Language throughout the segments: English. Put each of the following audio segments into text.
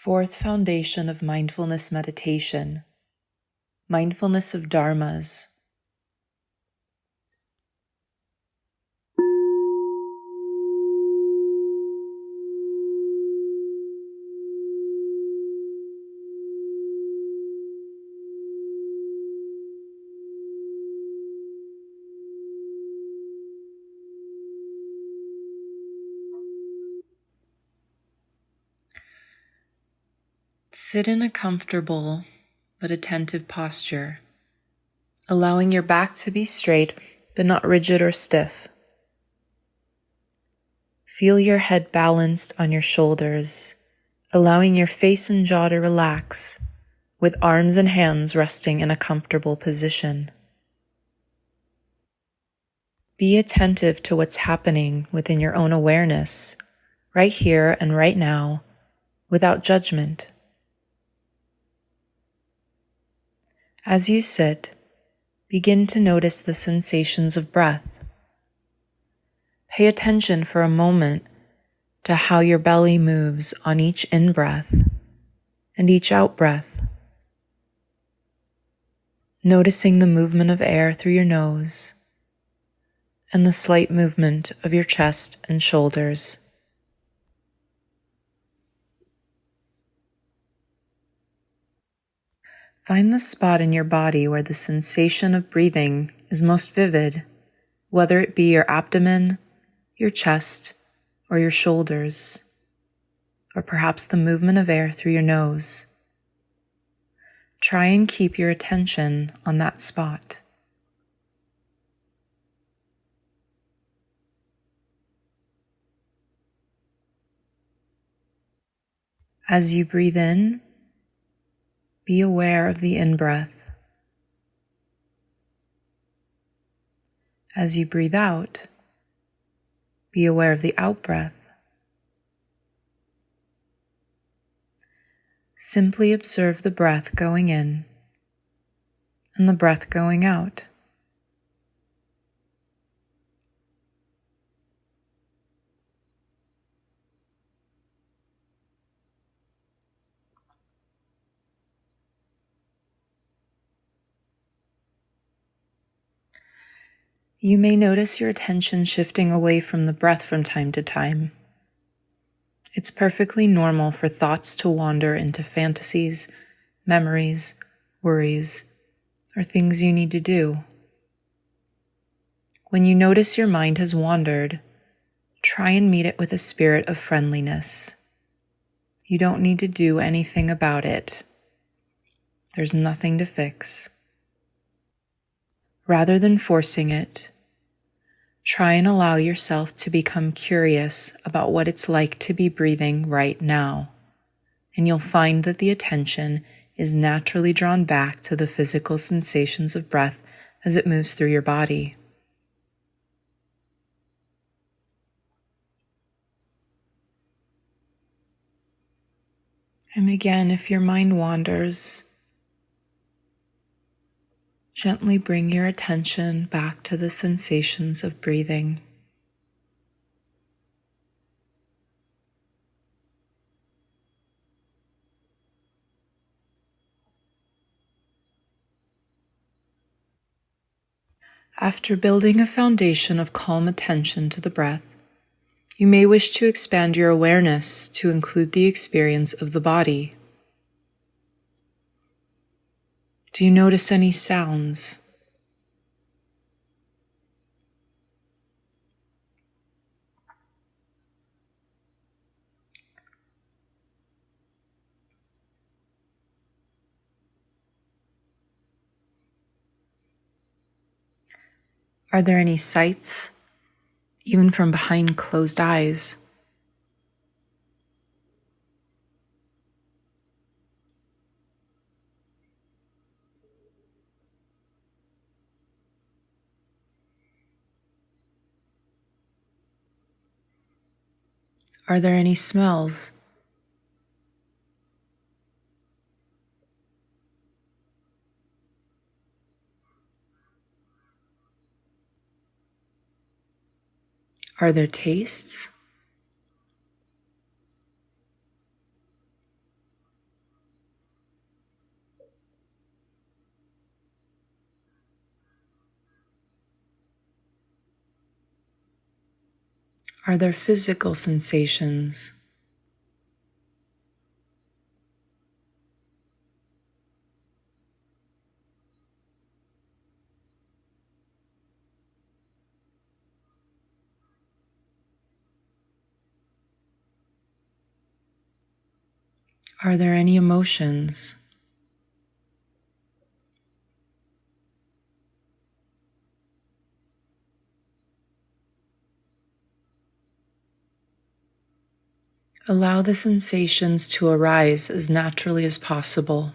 Fourth foundation of mindfulness meditation, mindfulness of Dharmas. Sit in a comfortable but attentive posture, allowing your back to be straight but not rigid or stiff. Feel your head balanced on your shoulders, allowing your face and jaw to relax, with arms and hands resting in a comfortable position. Be attentive to what's happening within your own awareness, right here and right now, without judgment. As you sit, begin to notice the sensations of breath. Pay attention for a moment to how your belly moves on each in-breath and each out-breath, noticing the movement of air through your nose and the slight movement of your chest and shoulders. Find the spot in your body where the sensation of breathing is most vivid, whether it be your abdomen, your chest, or your shoulders, or perhaps the movement of air through your nose. Try and keep your attention on that spot. As you breathe in, be aware of the in-breath. As you breathe out, be aware of the out-breath. Simply observe the breath going in and the breath going out. You may notice your attention shifting away from the breath from time to time. It's perfectly normal for thoughts to wander into fantasies, memories, worries, or things you need to do. When you notice your mind has wandered, try and meet it with a spirit of friendliness. You don't need to do anything about it. There's nothing to fix. Rather than forcing it, try and allow yourself to become curious about what it's like to be breathing right now, and you'll find that the attention is naturally drawn back to the physical sensations of breath as it moves through your body. And again, if your mind wanders, gently bring your attention back to the sensations of breathing. After building a foundation of calm attention to the breath, you may wish to expand your awareness to include the experience of the body. Do you notice any sounds? Are there any sights, even from behind closed eyes? Are there any smells? Are there tastes? Are there physical sensations? Are there any emotions? Allow the sensations to arise as naturally as possible.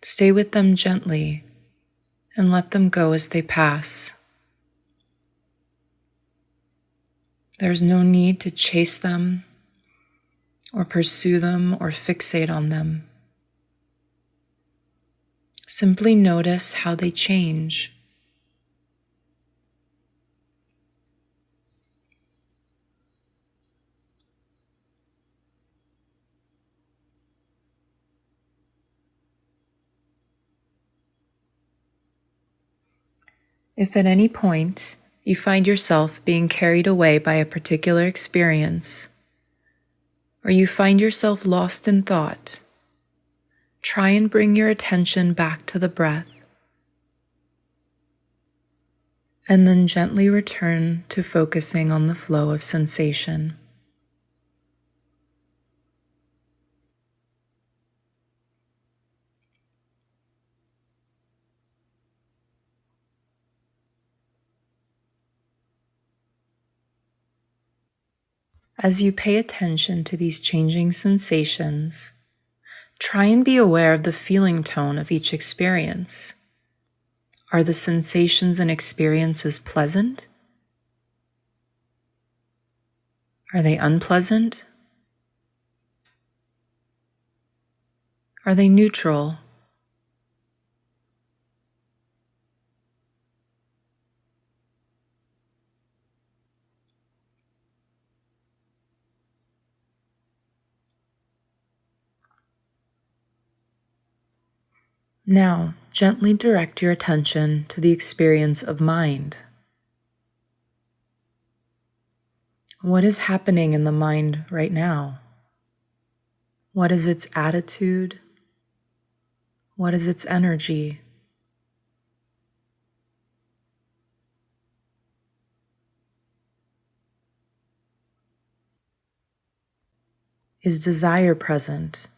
Stay with them gently and let them go as they pass. There's no need to chase them or pursue them or fixate on them. Simply notice how they change. If at any point you find yourself being carried away by a particular experience, or you find yourself lost in thought, try and bring your attention back to the breath, and then gently return to focusing on the flow of sensation. As you pay attention to these changing sensations, try and be aware of the feeling tone of each experience. Are the sensations and experiences pleasant? Are they unpleasant? Are they neutral? Now, gently direct your attention to the experience of mind. What is happening in the mind right now? What is its attitude? What is its energy? Is desire present?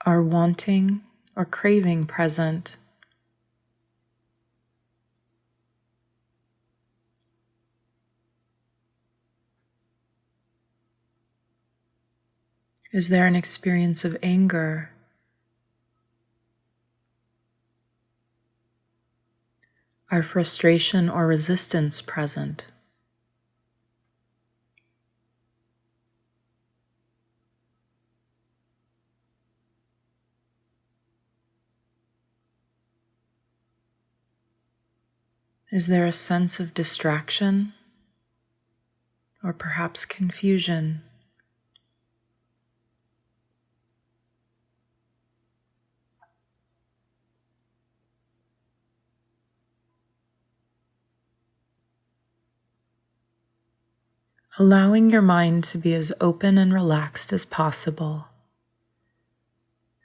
Are wanting or craving present? Is there an experience of anger? Are frustration or resistance present? Is there a sense of distraction or perhaps confusion? Allowing your mind to be as open and relaxed as possible.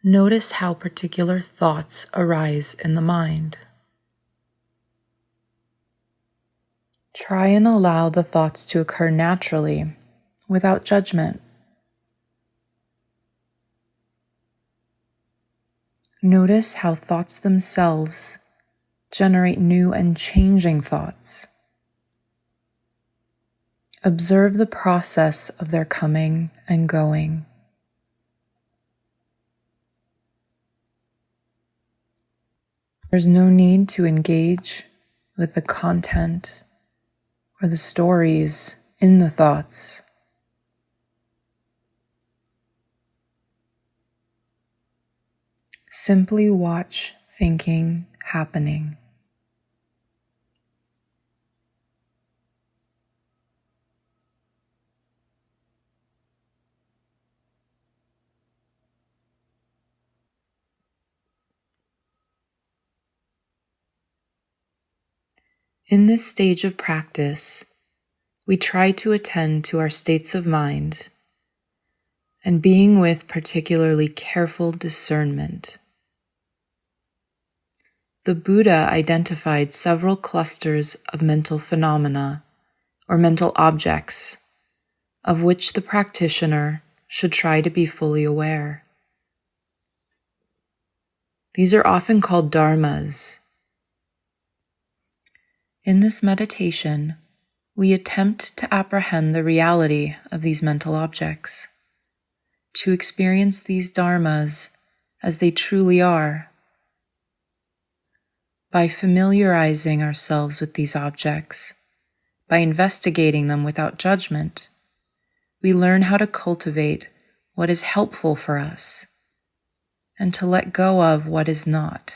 Notice how particular thoughts arise in the mind. Try and allow the thoughts to occur naturally, without judgment. Notice how thoughts themselves generate new and changing thoughts. Observe the process of their coming and going. There's no need to engage with the content or the stories in the thoughts. Simply watch thinking happening. In this stage of practice, we try to attend to our states of mind and being with particularly careful discernment. The Buddha identified several clusters of mental phenomena or mental objects of which the practitioner should try to be fully aware. These are often called dharmas. In this meditation, we attempt to apprehend the reality of these mental objects, to experience these dharmas as they truly are. By familiarizing ourselves with these objects, by investigating them without judgment, we learn how to cultivate what is helpful for us and to let go of what is not.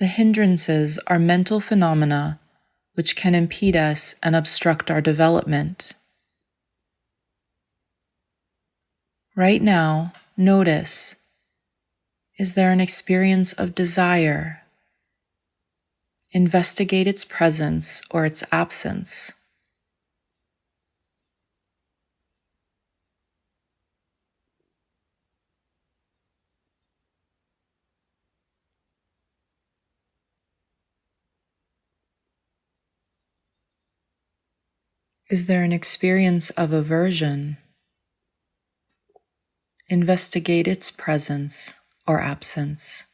The hindrances are mental phenomena which can impede us and obstruct our development. Right now, notice, is there an experience of desire? Investigate its presence or its absence. Is there an experience of aversion? Investigate its presence or absence.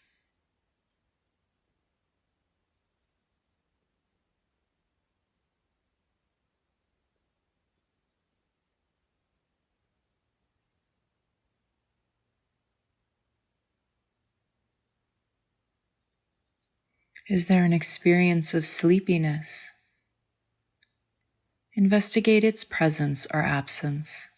Is there an experience of sleepiness? Investigate its presence or absence.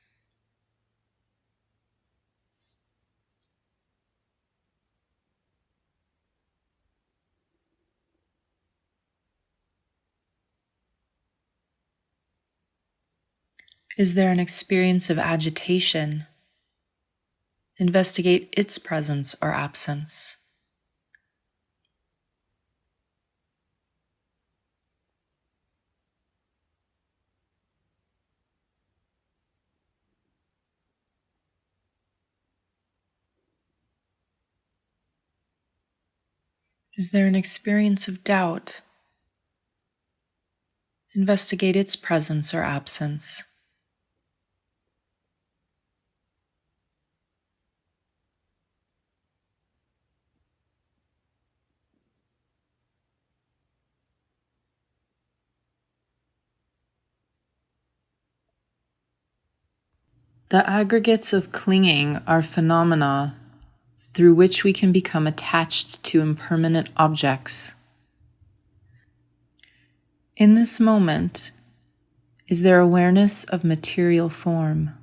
Is there an experience of agitation? Investigate its presence or absence. Is there an experience of doubt? Investigate its presence or absence. The aggregates of clinging are phenomena through which we can become attached to impermanent objects. In this moment, is there awareness of material form?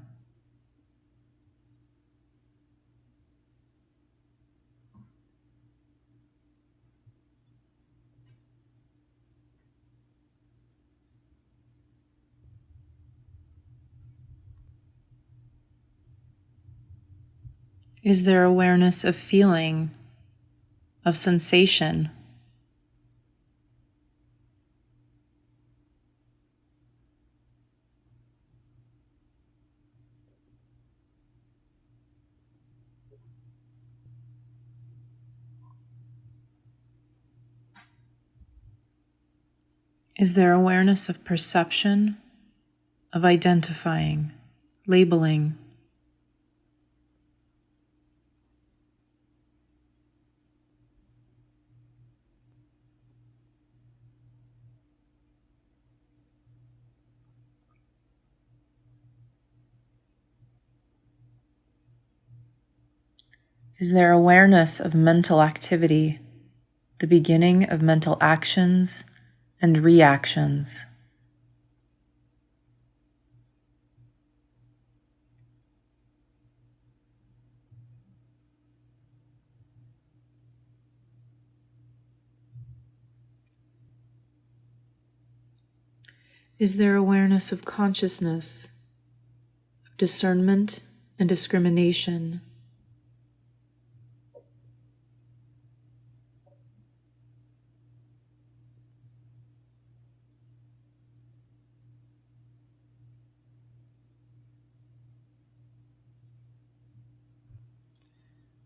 Is there awareness of feeling, of sensation? Is there awareness of perception, of identifying, labeling? Is there awareness of mental activity, the beginning of mental actions and reactions? Is there awareness of consciousness, of discernment and discrimination?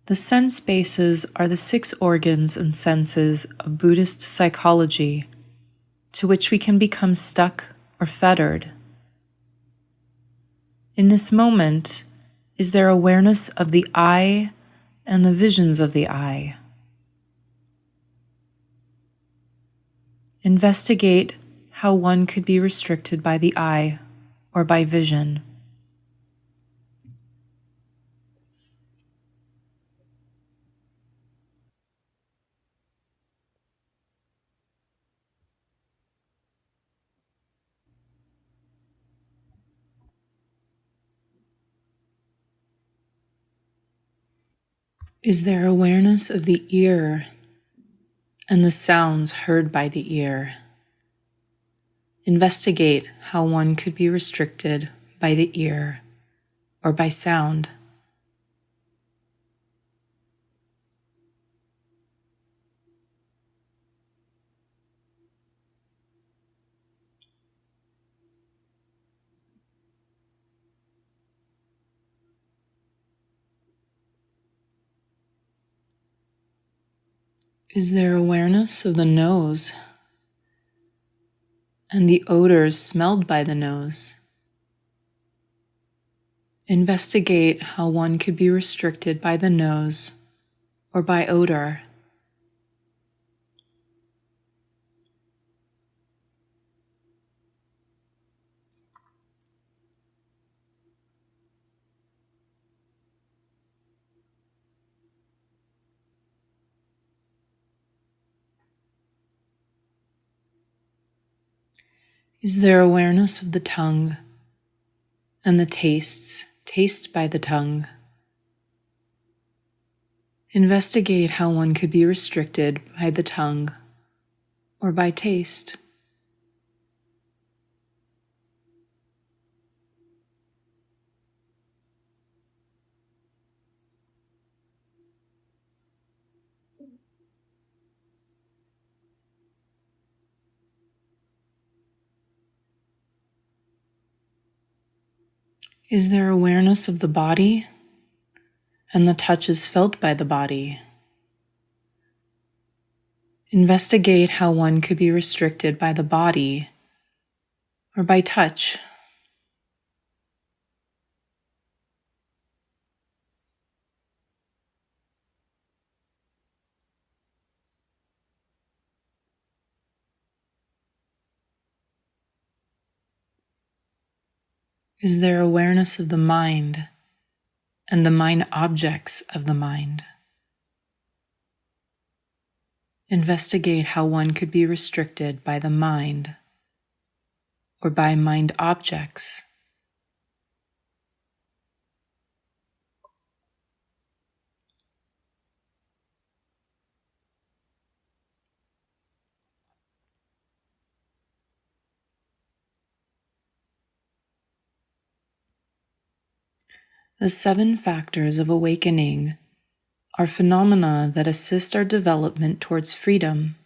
The sense bases are the 6 organs and senses of Buddhist psychology to which we can become stuck or fettered. In this moment, is there awareness of the I and the visions of the I? Investigate how one could be restricted by the I or by vision. Is there awareness of the ear and the sounds heard by the ear? Investigate how one could be restricted by the ear or by sound. Is there awareness of the nose and the odors smelled by the nose? Investigate how one could be restricted by the nose or by odor. Is there awareness of the tongue and the tastes tasted by the tongue? Investigate how one could be restricted by the tongue or by taste. Is there awareness of the body and the touches felt by the body? Investigate how one could be restricted by the body or by touch. Is there awareness of the mind and the mind objects of the mind? Investigate how one could be restricted by the mind or by mind objects. The 7 factors of awakening are phenomena that assist our development towards freedom.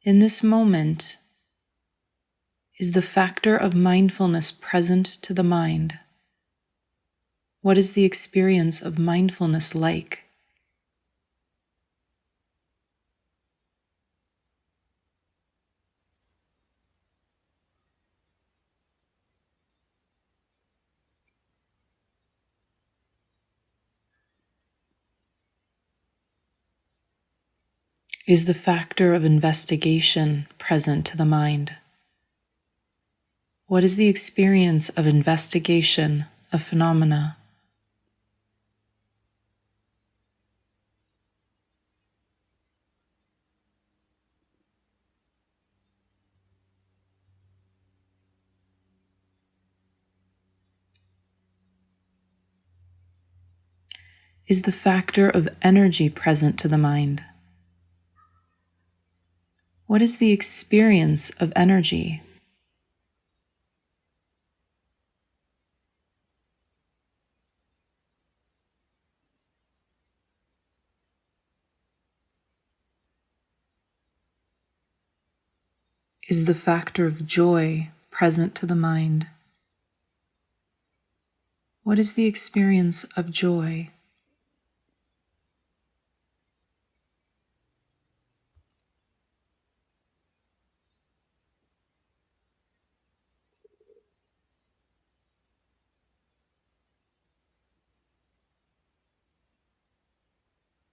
In this moment, is the factor of mindfulness present to the mind? What is the experience of mindfulness like? Is the factor of investigation present to the mind? What is the experience of investigation of phenomena? Is the factor of energy present to the mind? What is the experience of energy? Is the factor of joy present to the mind? What is the experience of joy?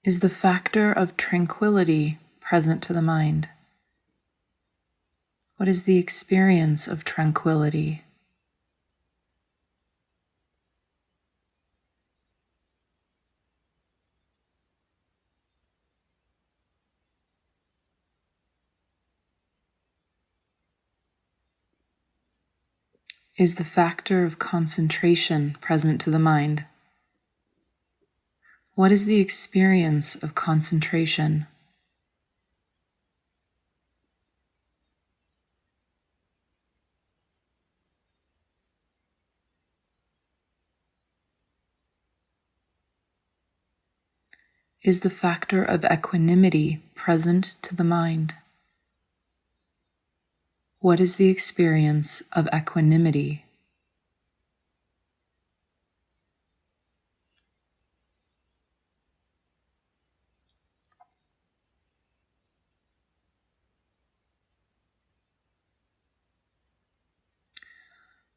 is the factor of tranquility present to the mind? What is the experience of tranquility? Is the factor of concentration present to the mind? What is the experience of concentration? Is the factor of equanimity present to the mind? What is the experience of equanimity?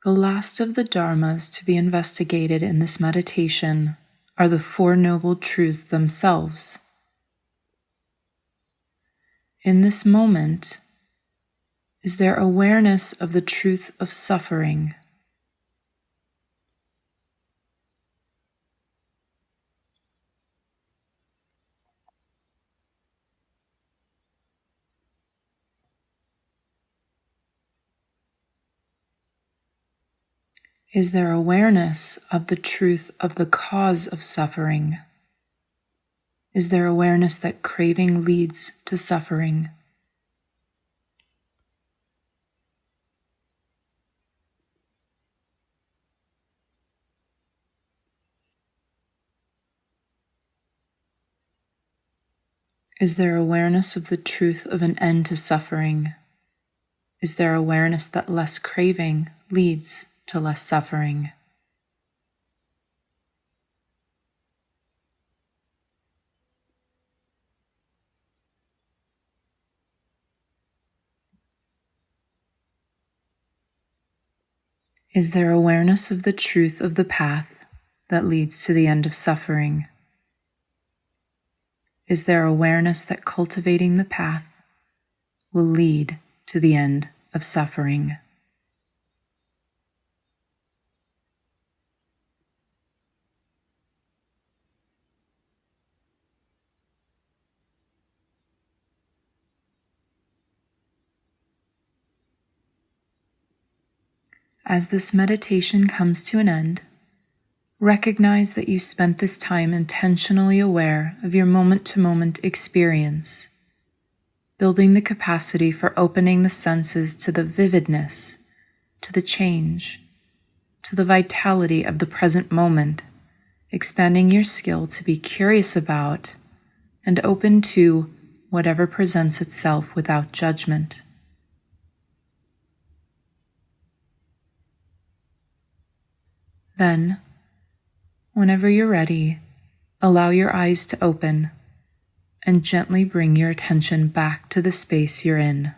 The last of the Dharmas to be investigated in this meditation are the Four Noble Truths themselves. In this moment, is there awareness of the truth of suffering? Is there awareness of the truth of the cause of suffering? Is there awareness that craving leads to suffering? Is there awareness of the truth of an end to suffering? Is there awareness that less craving leads to less suffering? Is there awareness of the truth of the path that leads to the end of suffering? Is there awareness that cultivating the path will lead to the end of suffering? As this meditation comes to an end, recognize that you spent this time intentionally aware of your moment-to-moment experience, building the capacity for opening the senses to the vividness, to the change, to the vitality of the present moment, expanding your skill to be curious about and open to whatever presents itself without judgment. Then, whenever you're ready, allow your eyes to open and gently bring your attention back to the space you're in.